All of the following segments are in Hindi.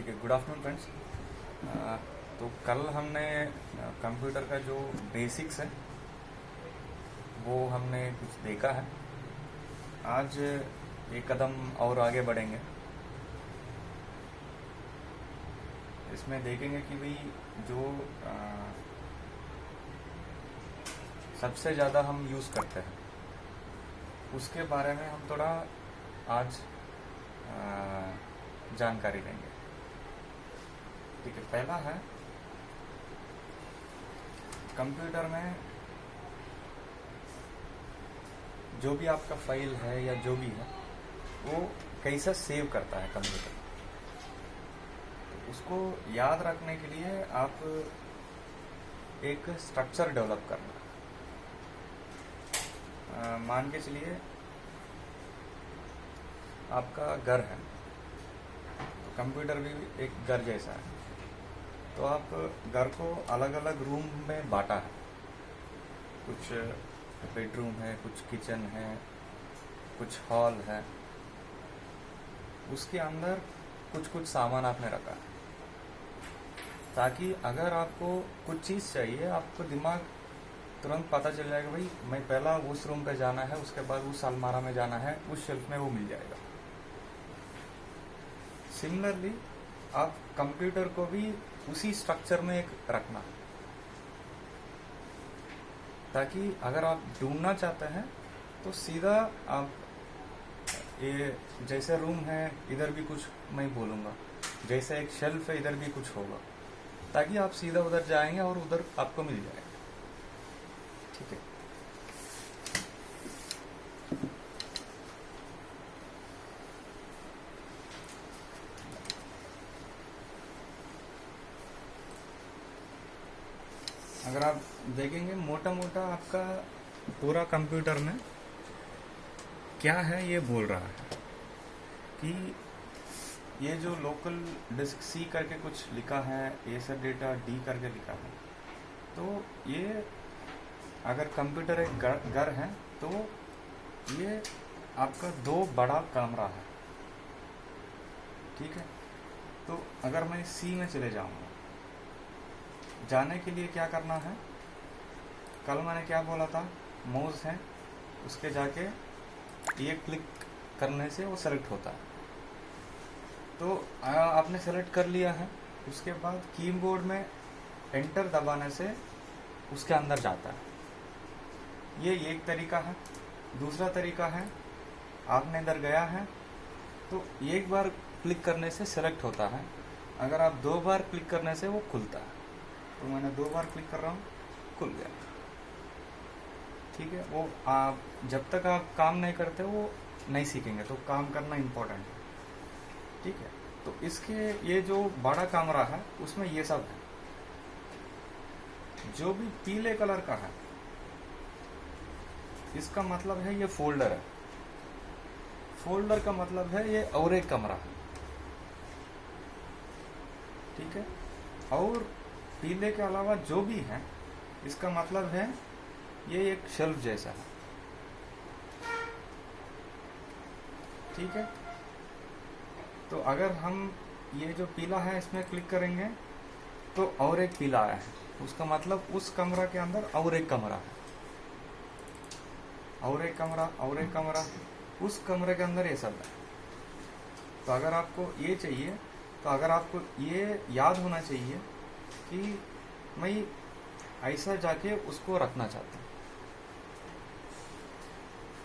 ठीक है, गुड आफ्टरनून फ्रेंड्स। तो कल हमने कंप्यूटर का जो बेसिक्स है वो हमने कुछ देखा है। आज एक कदम और आगे बढ़ेंगे। इसमें देखेंगे कि भाई जो सबसे ज़्यादा हम यूज़ करते हैं उसके बारे में हम थोड़ा आज जानकारी देंगे। ठीक है, पहला है कंप्यूटर में जो भी आपका फाइल है या जो भी है वो कैसा सेव करता है कंप्यूटर। उसको याद रखने के लिए आप एक स्ट्रक्चर डेवलप करना। मान के चलिए आपका घर है, तो कंप्यूटर भी एक घर जैसा है। तो आप घर को अलग अलग रूम में बांटा है। कुछ बेडरूम है, कुछ किचन है, कुछ हॉल है। उसके अंदर कुछ कुछ सामान आपने रखा है ताकि अगर आपको कुछ चीज़ चाहिए आपको दिमाग तुरंत पता चल जाएगा, भाई मैं पहला उस रूम पे जाना है, उसके बाद उस अलमारा में जाना है, उस शेल्फ में वो मिल जाएगा। सिमिलरली आप कंप्यूटर को भी उसी स्ट्रक्चर में एक रखना ताकि अगर आप ढूंढना चाहते हैं तो सीधा आप ये जैसे रूम है इधर भी कुछ मैं बोलूँगा, जैसे एक शेल्फ है इधर भी कुछ होगा, ताकि आप सीधा उधर जाएंगे और उधर आपको मिल जाएगा। ठीक है, अगर आप देखेंगे मोटा मोटा आपका पूरा कंप्यूटर में क्या है ये बोल रहा है कि ये जो लोकल डिस्क सी करके कुछ लिखा है, ये सब डेटा डी करके लिखा है। तो ये अगर कंप्यूटर एक घर है तो ये आपका दो बड़ा कमरा है। ठीक है, तो अगर मैं सी में चले जाऊंगा, जाने के लिए क्या करना है, कल मैंने क्या बोला था, माउस है उसके जाके ये क्लिक करने से वो सेलेक्ट होता है। तो आपने सेलेक्ट कर लिया है, उसके बाद कीबोर्ड में एंटर दबाने से उसके अंदर जाता है। ये एक तरीका है। दूसरा तरीका है, आपने इधर गया है तो एक बार क्लिक करने से सेलेक्ट होता है, अगर आप दो बार क्लिक करने से वो खुलता है। तो मैंने दो बार क्लिक कर रहा हूँ, खुल गया। ठीक है, वो आप जब तक आप काम नहीं करते वो नहीं सीखेंगे, तो काम करना इम्पोर्टेंट है। ठीक है, तो इसके ये जो बड़ा कैमरा है उसमें ये सब है। जो भी पीले कलर का है इसका मतलब है ये फोल्डर है। फोल्डर का मतलब है ये और एक कमरा है। ठीक है, और पीले के अलावा जो भी है इसका मतलब है ये एक शेल्फ जैसा है। ठीक है, तो अगर हम ये जो पीला है इसमें क्लिक करेंगे तो और एक पीला आया है, उसका मतलब उस कमरा के अंदर और एक कमरा है, और एक कमरा, और एक कमरा, उस कमरे के अंदर ये सब है। तो अगर आपको ये चाहिए, तो अगर आपको ये याद होना चाहिए कि मैं ऐसा जाके उसको रखना चाहता हूँ।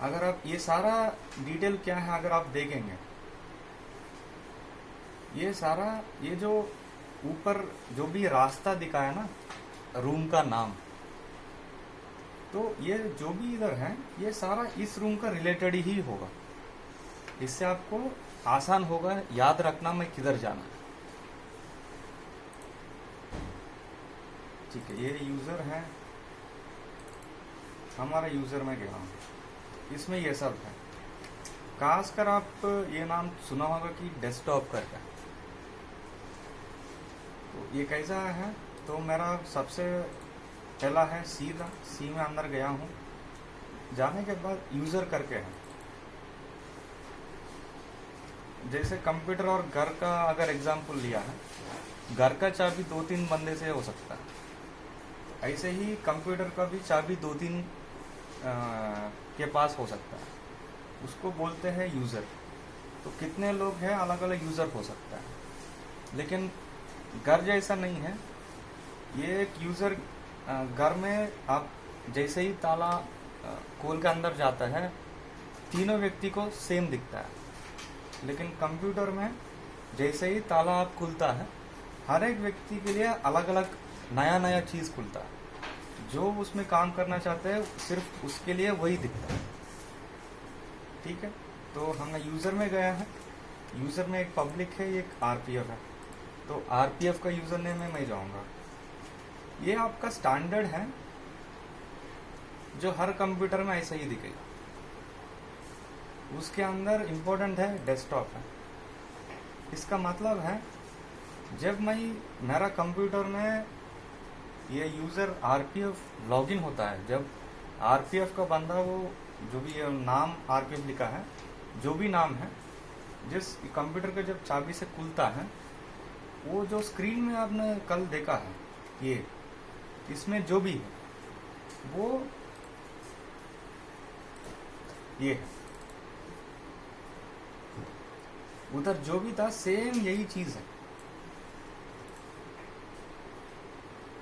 अगर आप ये सारा डिटेल क्या है अगर आप देखेंगे, ये सारा ये जो ऊपर जो भी रास्ता दिखा है ना, रूम का नाम, तो ये जो भी इधर है ये सारा इस रूम का रिलेटेड ही होगा। इससे आपको आसान होगा याद रखना मैं किधर जाना है। ठीक है, ये यूज़र है, हमारा यूज़र में गया हूँ, इसमें ये सब है। खासकर आप ये नाम सुना होगा कि डेस्कटॉप करके। तो ये कैसा है, तो मेरा सबसे पहला है सीधा सी में अंदर गया हूँ, जाने के बाद यूज़र करके है, जैसे कंप्यूटर और घर का अगर एग्जाम्पल लिया है, घर का चाबी 2-3 बंदे से हो सकता है, ऐसे ही कंप्यूटर का भी चाबी 2-3 के पास हो सकता है। उसको बोलते हैं यूज़र। तो कितने लोग हैं, अलग अलग यूज़र हो सकता है। लेकिन घर जैसा नहीं है ये। एक यूज़र घर में आप जैसे ही ताला खोल के अंदर जाता है, तीनों व्यक्ति को सेम दिखता है। लेकिन कंप्यूटर में जैसे ही ताला आप खुलता है, हर एक व्यक्ति के लिए अलग अलग नया नया चीज़ खुलता है। जो उसमें काम करना चाहते हैं सिर्फ उसके लिए वही दिखता है। ठीक है, तो हमने यूज़र में गया है। यूज़र में एक पब्लिक है, एक आरपीएफ है। तो आरपीएफ का यूज़र नेम में मैं जाऊंगा। ये आपका स्टैंडर्ड है जो हर कंप्यूटर में ऐसा ही दिखेगा। उसके अंदर इम्पोर्टेंट है डेस्कटॉप है। इसका मतलब है जब मैं मेरा कंप्यूटर में ये यूज़र आरपीएफ लॉगिन होता है, जब आरपीएफ का बंदा वो जो भी नाम आरपीएफ लिखा है, जो भी नाम है, जिस कंप्यूटर का जब चाबी से खुलता है, वो जो स्क्रीन में आपने कल देखा है, ये इसमें जो भी है वो ये है। उधर जो भी था सेम यही चीज है।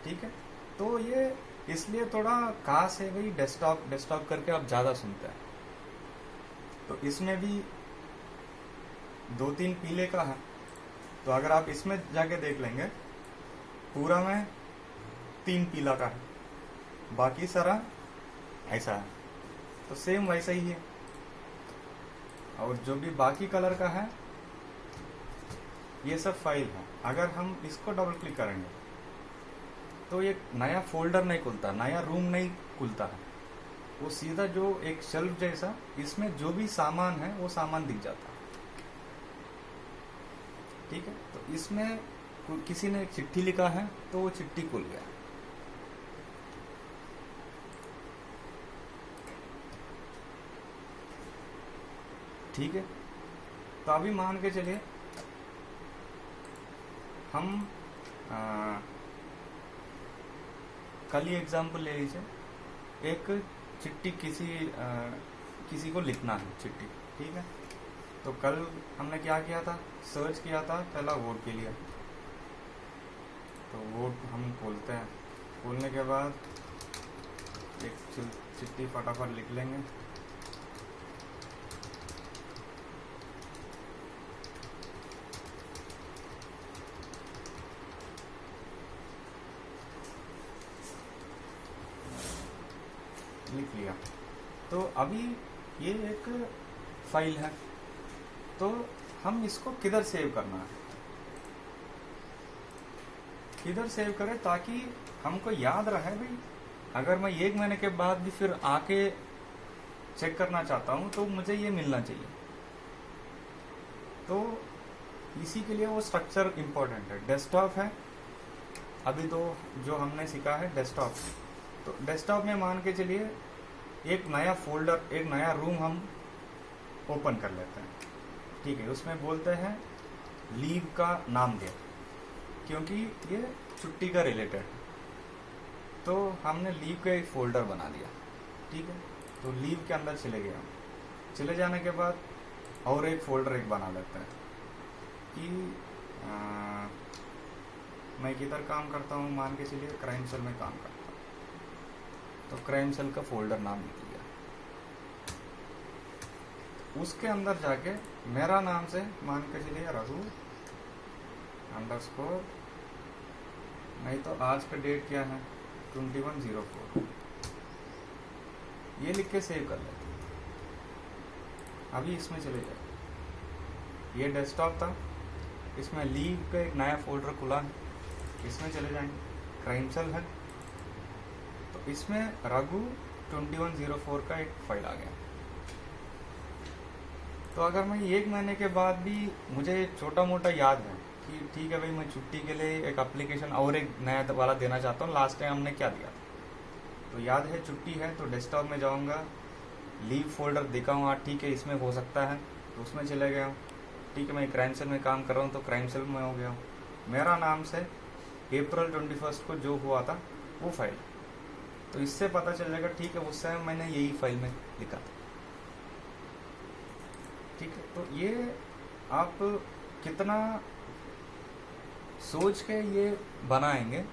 ठीक है, तो ये इसलिए थोड़ा खास है भाई। डेस्कटॉप डेस्कटॉप करके आप ज्यादा सुनते हैं। तो इसमें भी 2-3 पीले का है। तो अगर आप इसमें जाके देख लेंगे, पूरा में 3 पीला का है, बाकी सारा ऐसा है। तो सेम वैसा ही है। और जो भी बाकी कलर का है ये सब फाइल है। अगर हम इसको डबल क्लिक करेंगे तो एक नया फोल्डर नहीं खुलता, नया रूम नहीं खुलता है। वो सीधा जो एक शेल्फ जैसा, इसमें जो भी सामान है वो सामान दिख जाता है। ठीक है, तो इसमें किसी ने एक चिट्ठी लिखा है तो वो चिट्ठी खुल गया। ठीक है, तो अभी मान के चलिए हम कल ही एग्जाम्पल ले लीजिए। एक चिट्ठी किसी को लिखना है चिट्ठी। ठीक है, तो कल हमने क्या किया था, सर्च किया था पहला वोट के लिए। तो वोट हम खोलते हैं। खोलने के बाद एक चिट्ठी फटाफट लिख लेंगे। लिख लिया। तो अभी ये एक फाइल है, तो हम इसको किधर सेव करना है, किधर सेव करें ताकि हमको याद रहे भाई। अगर मैं 1 महीने के बाद भी फिर आके चेक करना चाहता हूं तो मुझे ये मिलना चाहिए। तो इसी के लिए वो स्ट्रक्चर इंपॉर्टेंट है। डेस्कटॉप है अभी तो जो हमने सीखा है डेस्कटॉप। तो डेस्कटॉप में मान के चलिए एक नया फोल्डर, एक नया रूम हम ओपन कर लेते हैं। ठीक है, उसमें बोलते हैं लीव का नाम दे, क्योंकि ये छुट्टी का रिलेटेड है। तो हमने लीव का एक फोल्डर बना दिया। ठीक है, तो लीव के अंदर चले गए हम। चले जाने के बाद और एक फोल्डर एक बना लेते हैं कि मैं किधर काम करता हूँ, मान के चलिए क्राइम सेल में काम करता हूँ। तो क्राइम सेल का फोल्डर नाम लिख लिया। उसके अंदर जाके मेरा नाम से मान के चलिए रघु _ नहीं तो आज का डेट क्या है 2104, ये लिख के सेव कर लेते। अभी इसमें चले जाए। ये डेस्कटॉप था, इसमें लीव का एक नया फोल्डर खुला है, इसमें चले जाएंगे। क्राइम सेल है तो इसमें रघु 2104 का एक फाइल आ गया। तो अगर मैं 1 महीने के बाद भी मुझे छोटा मोटा याद है कि ठीक है भाई मैं छुट्टी के लिए एक एप्लीकेशन और एक नया वाला देना चाहता हूँ, लास्ट टाइम हमने क्या दिया था, तो याद है छुट्टी है, तो डेस्कटॉप में जाऊँगा, लीव फोल्डर देखा हूँ, ठीक है इसमें हो सकता है, तो उसमें चले गया। ठीक है, मैं क्राइम सेल में काम कर रहा हूँ तो क्राइम सेल में हो गया हूँ। मेरा नाम से अप्रैल 21 को जो हुआ था वो फाइल, तो इससे पता चल जाएगा ठीक है उस समय मैंने यही फाइल में लिखा था। ठीक है, तो ये आप कितना सोच के ये बनाएंगे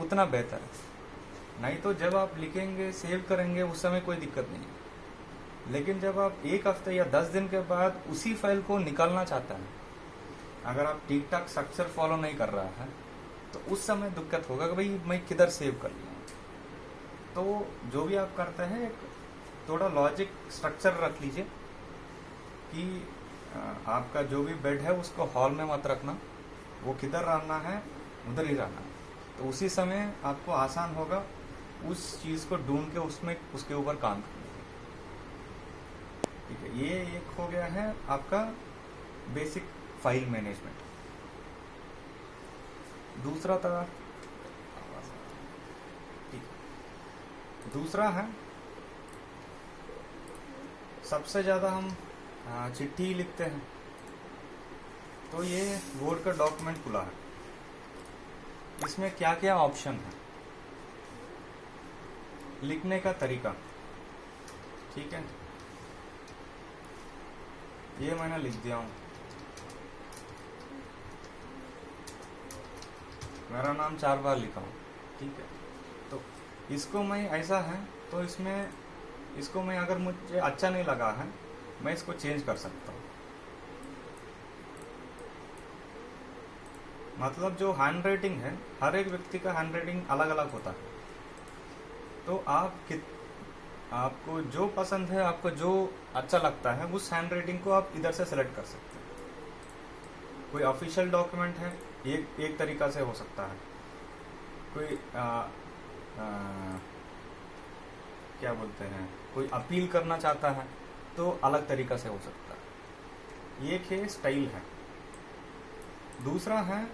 उतना बेहतर है। नहीं तो जब आप लिखेंगे सेव करेंगे उस समय कोई दिक्कत नहीं है, लेकिन जब आप 1 हफ्ते या 10 दिन के बाद उसी फाइल को निकालना चाहता है, अगर आप ठीक ठाक स्ट्रक्चर फॉलो नहीं कर रहा है तो उस समय दिक्कत होगा कि भाई मैं किधर सेव कर लिया। तो जो भी आप करते हैं एक थोड़ा लॉजिक स्ट्रक्चर रख लीजिए कि आपका जो भी बेड है उसको हॉल में मत रखना, वो किधर रहना है उधर ही रहना है। तो उसी समय आपको आसान होगा उस चीज़ को ढूंढ के उसमें उसके ऊपर काम करने का। ठीक है, ये एक हो गया है आपका बेसिक फाइल मैनेजमेंट। दूसरा था, दूसरा है सबसे ज़्यादा हम चिट्ठी लिखते हैं। तो ये वर्ड का डॉक्यूमेंट खुला है, इसमें क्या क्या ऑप्शन है, लिखने का तरीका। ठीक है, ये मैंने लिख दिया हूँ, मेरा नाम 4 बार लिखा हूँ। ठीक है, तो इसको मैं ऐसा है तो इसको मैं अगर मुझे अच्छा नहीं लगा है मैं इसको चेंज कर सकता हूँ। मतलब जो हैंड राइटिंग है, हर एक व्यक्ति का हैंड राइटिंग अलग अलग होता है। तो आपको जो पसंद है, आपको जो अच्छा लगता है, उस हैंड राइटिंग को आप इधर से सेलेक्ट कर सकते हैं। कोई ऑफिशियल डॉक्यूमेंट है, एक तरीका से हो सकता है। कोई क्या बोलते हैं, कोई अपील करना चाहता है तो अलग तरीका से हो सकता है। एक है स्टाइल है। दूसरा है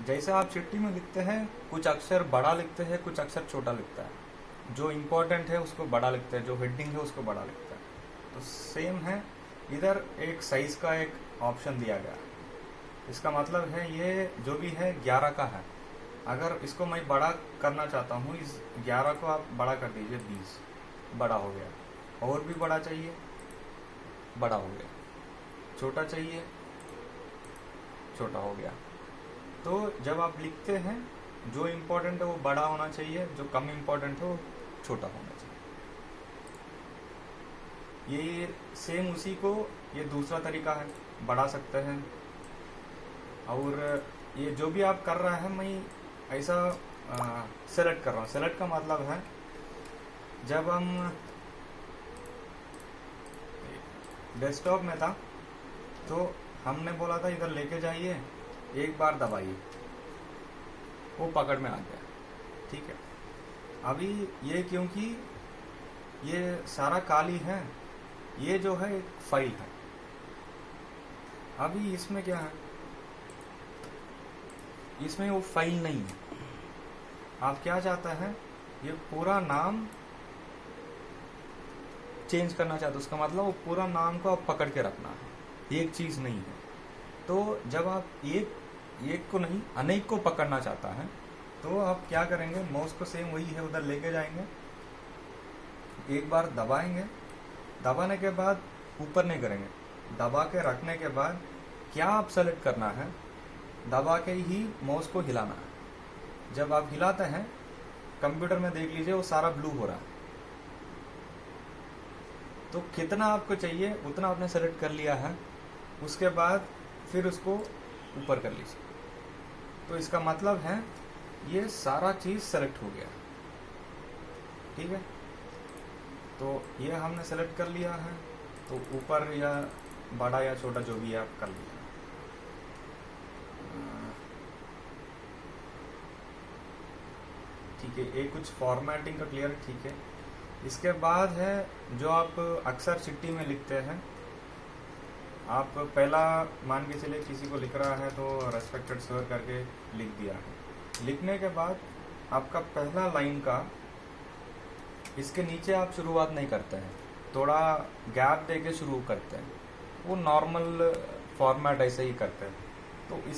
जैसे आप चिट्ठी में लिखते हैं, कुछ अक्षर बड़ा लिखते हैं, कुछ अक्षर छोटा लिखता है। जो इम्पोर्टेंट है उसको बड़ा लिखते हैं, जो हेडिंग है उसको बड़ा लिखता है। तो सेम है, इधर एक साइज का एक ऑप्शन दिया गया है। इसका मतलब है ये जो भी है 11 का है। अगर इसको मैं बड़ा करना चाहता हूँ, इस 11 को आप बड़ा कर दीजिए 20, बड़ा हो गया। और भी बड़ा चाहिए, बड़ा हो गया। छोटा चाहिए, छोटा हो गया। तो जब आप लिखते हैं, जो इम्पोर्टेंट है वो बड़ा होना चाहिए, जो कम इम्पोर्टेंट है वो छोटा होना चाहिए। ये सेम उसी को ये दूसरा तरीका है, बढ़ा सकते हैं। और ये जो भी आप कर रहा है, मैं ऐसा सेलेक्ट कर रहा हूँ। सेलेक्ट का मतलब है जब हम डेस्कटॉप में था तो हमने बोला था इधर लेके जाइए, एक बार दबाइए, वो पकड़ में आ गया। ठीक है, अभी ये क्योंकि ये सारा काली है, ये जो है एक फाइल है। अभी इसमें क्या है, इसमें वो फाइल नहीं है। आप क्या चाहता है, ये पूरा नाम चेंज करना चाहते हो, उसका मतलब वो पूरा नाम को आप पकड़ के रखना है, एक चीज नहीं है। तो जब आप एक को नहीं अनेक को पकड़ना चाहता है तो आप क्या करेंगे, माउस को सेम वही है उधर लेके जाएंगे, एक बार दबाएंगे। दबाने के बाद ऊपर नहीं करेंगे, दबा के रखने के बाद क्या आप सेलेक्ट करना है, दबा के ही माउस को हिलाना है। जब आप हिलाते हैं, कंप्यूटर में देख लीजिए वो सारा ब्लू हो रहा है। तो कितना आपको चाहिए उतना आपने सेलेक्ट कर लिया है, उसके बाद फिर उसको ऊपर कर लीजिए। तो इसका मतलब है ये सारा चीज सेलेक्ट हो गया। ठीक है, तो ये हमने सेलेक्ट कर लिया है, तो ऊपर या बड़ा या छोटा जो भी है आप कर लिया। ठीक है, ये कुछ फॉर्मेटिंग का क्लियर, ठीक है। इसके बाद है जो आप अक्सर चिट्ठी में लिखते हैं, आप पहला मान के चलिए किसी को लिख रहा है तो रेस्पेक्टेड सर करके लिख दिया है। लिखने के बाद आपका पहला लाइन का इसके नीचे आप शुरुआत नहीं करते हैं, थोड़ा गैप दे के शुरू करते हैं। वो नॉर्मल फॉर्मेट ऐसे ही करते हैं। तो इस